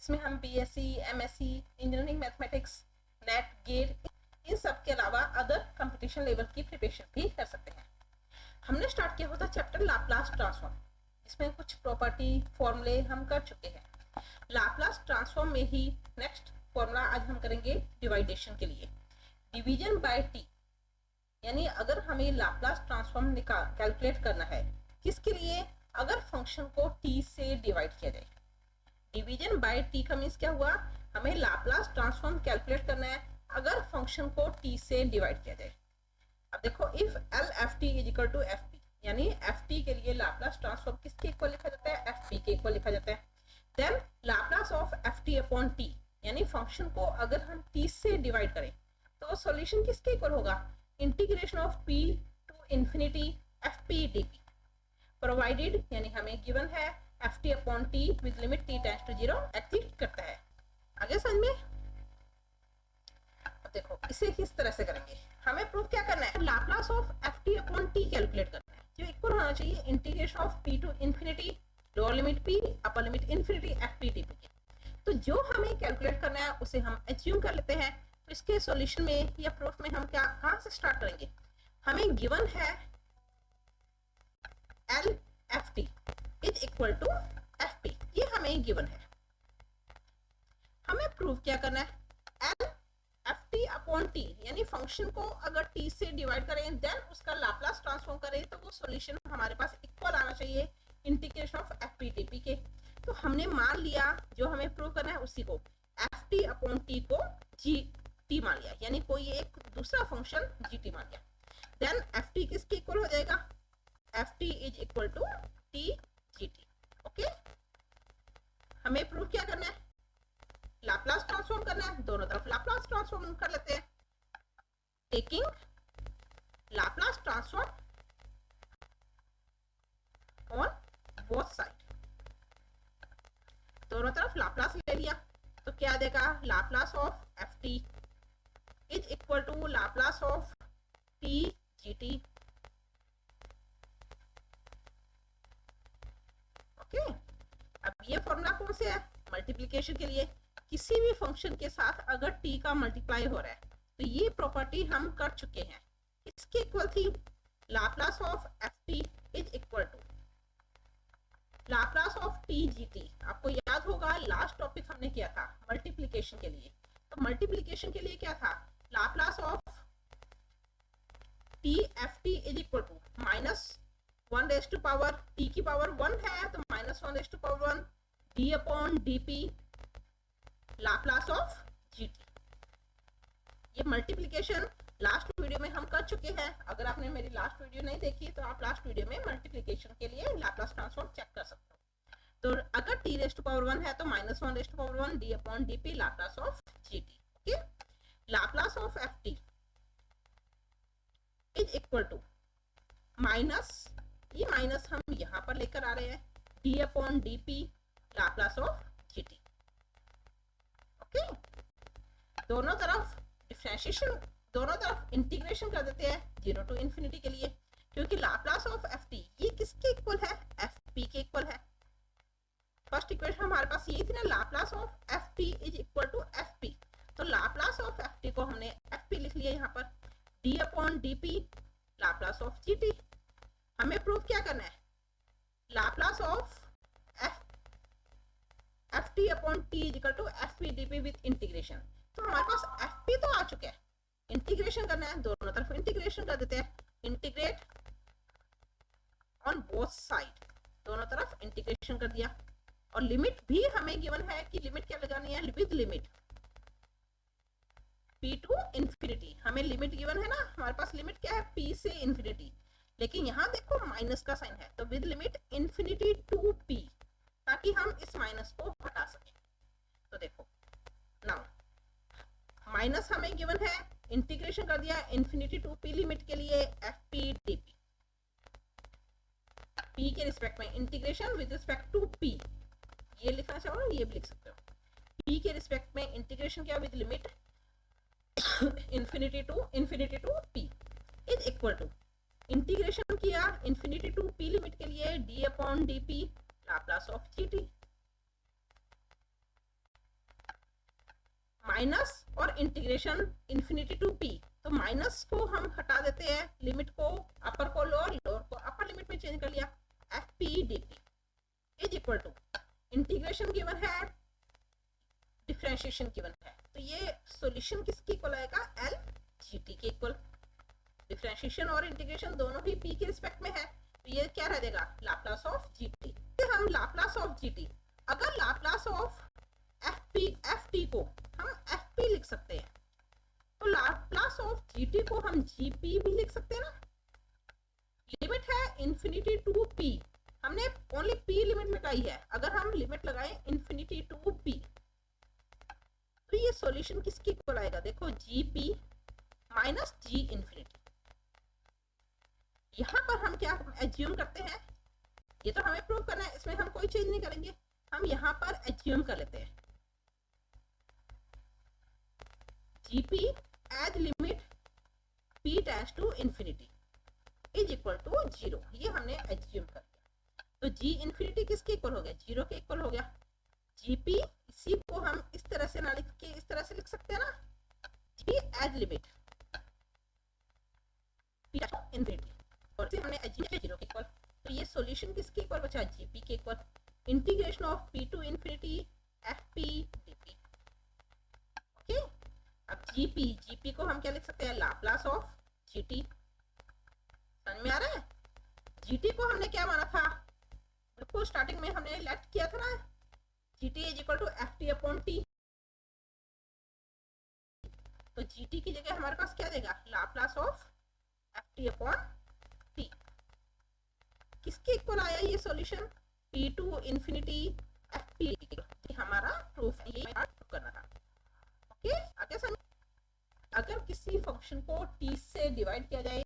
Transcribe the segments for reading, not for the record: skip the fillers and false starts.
इसमें हम B.Sc, M.Sc, engineering mathematics, NET, GATE, इन सब के अलावा अदर कंपटीशन लेवल की प्रिपरेशन भी कर सकते हैं। हमने स्टार्ट किया होता चैप्टर लाप्लास ट्रांसफॉर्म, इसमें कुछ प्रॉपर्टी फॉर्मूले हम कर चुके हैं। लाप्लास ट्रांसफॉर्म में ही नेक्स्ट फॉर्मूला आज हम करेंगे डिवाइडेशन के लिए, डिवीजन बाय टी। यानी अगर हमें लाप्लास ट्रांसफॉर्म कैलकुलेट करना है, किसके लिए? अगर फंक्शन को टी से डिवाइड किया जाए। डिवीजन बाय टी का मीन्स क्या हुआ? हमें लाप्लास ट्रांसफॉर्म कैलकुलेट करना है अगर फंक्शन को टी से डिवाइड किया जाए। अब देखो, if L F T is equal to F P, यानी एफ टी के लिए लाप्लास ट्रांसफॉर्म किसके इक्वल लिखा जाता है? एफ पी के इक्वल लिखा जाता है। Then Laplace of F T upon T, यानी फंक्शन को अगर हम टी से डिवाइड करें तो सॉल्यूशन किसके इक्वल होगा? Integration of P to infinity F P D P, provided, यानी हमें गिवन है F T upon T with limit T tends to zero exist करता है। आगे समझ में? अब देखो इसे किस तरह से करेंगे। हमें प्रूफ क्या करना है? Laplace of F T upon T calculate करना है, जो इक्वल होना चाहिए integration of P to infinity lower limit P upper limit infinity F P D P के। तो जो हमें कैलकुलेट करना है उसे हम एज्यूम कर लेते हैं। तो इसके सॉल्यूशन में या प्रूफ में हम क्या कहां से स्टार्ट करेंगे? हमें गिवन है L F T is equal to F P, ये हमें गिवन है। हमें प्रूव क्या करना है? L F T upon T, यानी फंक्शन को अगर टी से डिवाइड करें देन उसका लाप्लास ट्रांसफॉर्म करें तो वो सॉल्यूशन हमारे पास इक्वल आना चाहिए integration of F P D P के। तो हमने मान लिया जो हमें प्रूव करना है उसी को, एफ टी अपॉन टी को जी टी मान लिया, यानी कोई एक दूसरा फंक्शन जी टी मान लिया। देन एफ टी किसके इक्वल हो जाएगा? F T is equal to T G T. Okay, हमें प्रूव क्या करना है? लाप्लास ट्रांसफॉर्म करना है। दोनों तरफ लाप्लास ट्रांसफॉर्म कर लेते हैं, taking Laplace transform on both side. दोनों तरफ लाप्लास ले लिया तो क्या देगा? Laplace of F T is equal to Laplace of T G T. Okay, अब ये फॉर्मूला कौन से है? मल्टीप्लिकेशन के लिए। किसी भी फंक्शन के साथ अगर t का मल्टीप्लाई हो रहा है तो ये प्रॉपर्टी हम कर चुके हैं। इसके इक्वल थी Laplace of F T is equal to Laplace of T G T. आपको याद होगा लास्ट टॉपिक हमने किया था मल्टीप्लिकेशन के लिए। तो मल्टीप्लिकेशन के लिए क्या था? Laplace of T F T is equal to minus one raise to power T की पावर वन है तो minus one raise to power one D upon D P Laplace of G T. ये multiplication last video में हम कर चुके हैं। अगर आपने मेरी लास्ट वीडियो नहीं देखी तो आप लास्ट वीडियो में मल्टीप्लिकेशन के लिए लाप्लास ट्रांसफॉर्म चेक कर सकते हो। तो अगर T raise to power one है तो minus one raise to power one D upon D P Laplace of G T. Okay, Laplace of F T is equal to minus, ये minus हम यहां पर लेकर आ रहे हैं, D upon D P Laplace of G T. Okay, दोनों तरफ डिफरेंशिएशन, दोनों तरफ इंटीग्रेशन कर देते हैं जीरो टू इंफिनिटी के लिए, क्योंकि लाप्लास ऑफ एफ टी ये किसके इक्वल है? एफ पी के इक्वल है। फर्स्ट इक्वेशन हमारे पास ये थी ना, Laplace of F T is equal to F P. तो लाप्लास ऑफ एफ टी को हमने एफ पी लिख लिया यहाँ पर, D upon D P Laplace of G T. हमें प्रूफ क्या करना है? Laplace of F T upon T is equal to F P D P with integration. तो हमारे पास एफ पी तो आ चुका है, इंटीग्रेशन करना है, दोनों तरफ इंटीग्रेशन कर देते हैं। इंटीग्रेट ऑन बोथ साइड, दोनों तरफ इंटीग्रेशन कर दिया। और लिमिट भी हमें गिवन है कि लिमिट क्या लगानी है? With limit p to infinity. हमें लिमिट गिवन है ना, हमारे पास लिमिट क्या है? p से इंफिनिटी, लेकिन यहाँ देखो माइनस का साइन है तो with limit infinity to p, ताकि हम इस माइनस को हटा सकें। तो देखो नाउ माइनस हमें गिवन है, इंटीग्रेशन कर दिया इंफिनिटी टू p लिमिट के लिए F P D P, p के रिस्पेक्ट में integration with respect to p, ये लिखना चाहो ये भी लिख सकते हो। p के रिस्पेक्ट में इंटीग्रेशन क्या? With limit infinity to p is equal to integration किया इंफिनिटी टू p लिमिट के लिए D upon D P Laplace of G T. Minus और इंटीग्रेशन इन्फिनिटी टू पी, तो माइनस को हम हटा देते हैं, लिमिट को अपर को लोअर, लोअर को अपर लिमिट में चेंज कर लिया, F P D P is equal to integration given है, डिफरेंशिएशन गिवन है, तो ये सॉल्यूशन किसके इक्वल आएगा, एल जी टी के इक्वल। डिफरेंशिएशन और इंटीग्रेशन दोनों ही पी के रिस्पेक्ट में है, तो ये क्या रह जाएगा, लाप्लास ऑफ जी टी। हम लाप्लास ऑफ जी टी, अगर लाप्लास ऑफ एफ टी को हम एफ पी लिख सकते हैं, तो लाप्लास ऑफ जी टी को हम जी पी भी लिख सकते हैं ना। लिमिट है इन्फिनिटी टू पी, हमने ओनली पी लिमिट लगाई है, अगर हम लिमिट लगाए इन्फिनिटी टू पी, तो ये सॉल्यूशन किसके इक्वल आएगा, देखो जी पी माइनस जी इन्फिनिटी। यहां पर हम क्या एज्यूम करते हैं, ये तो हमें प्रूव करना है, इसमें हम कोई चेंज नहीं करेंगे, हम यहां पर एज्यूम कर लेते हैं G P as limit P tends to infinity is equal to 0, ये हमने एज्यूम कर लिया। तो जी इन्फिनिटी किसके इक्वल हो गया, 0 के इक्वल हो गया। जीपी इसी को हम इस तरह से ना लिख के इस तरह से लिख सकते हैं ना, जी एज लिमिट पी इंफिनिटी, और से हमने एज्यूम किया 0 के इक्वल, तो ये सॉल्यूशन किसके इक्वल बचा, जीपी के equal. Integration of P to infinity F P D P. Okay, अब जीपी को हम क्या लिख सकते हैं, लाप्लास ऑफ जीटी। समझ में आ रहा है, जीटी को हमने क्या माना था, बिल्कुल स्टार्टिंग में हमने लेट किया था ना, G T is equal to F T upon T, तो जीटी की जगह हमारे पास क्या देगा, Laplace of F T upon T. किसके इक्वल आया ये solution, P to infinity F P, हमारा प्रूफ है, ये प्रूफ करना था। ओके, आगे समझ, अगर किसी फंक्शन को t से डिवाइड किया जाए,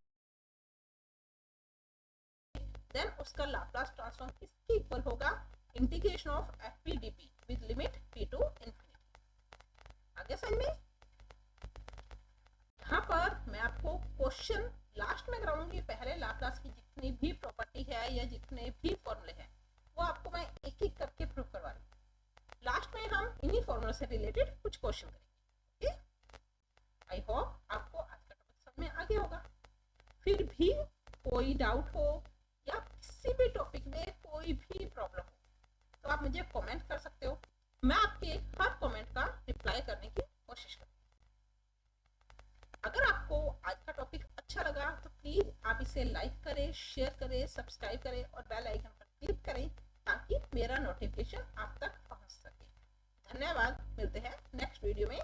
देन उसका लाप्लास ट्रांसफॉर्म किसके इक्वल होगा, integration of F P D P with limit P to infinity. आगे समझ में, यहाँ पर मैं आपको क्वेश्चन लास्ट में कराऊंगी, पहले लाप्लास की जितनी भी प्रॉपर्टी है या जितने भी फॉर्मूले हैं वो आपको मैं एक एक करके प्रूव करवा रही हूँ। लास्ट में हम इन्हीं फॉर्मूला से रिलेटेड कुछ क्वेश्चन करेंगे। आई होप आपको आज का टॉपिक समझ में आ गया होगा। फिर भी कोई डाउट हो या किसी भी टॉपिक में कोई भी प्रॉब्लम हो तो आप मुझे कमेंट कर सकते हो, मैं आपके हर कमेंट का रिप्लाई करने की कोशिश करूँगी। अगर आपको आज का टॉपिक अच्छा लगा तो प्लीज आप इसे लाइक करें, शेयर करें, सब्सक्राइब करें और बेल आइकन पर क्लिक करें ताकि मेरा नोटिफिकेशन आप तक पहुंच सके। धन्यवाद, मिलते हैं नेक्स्ट वीडियो में।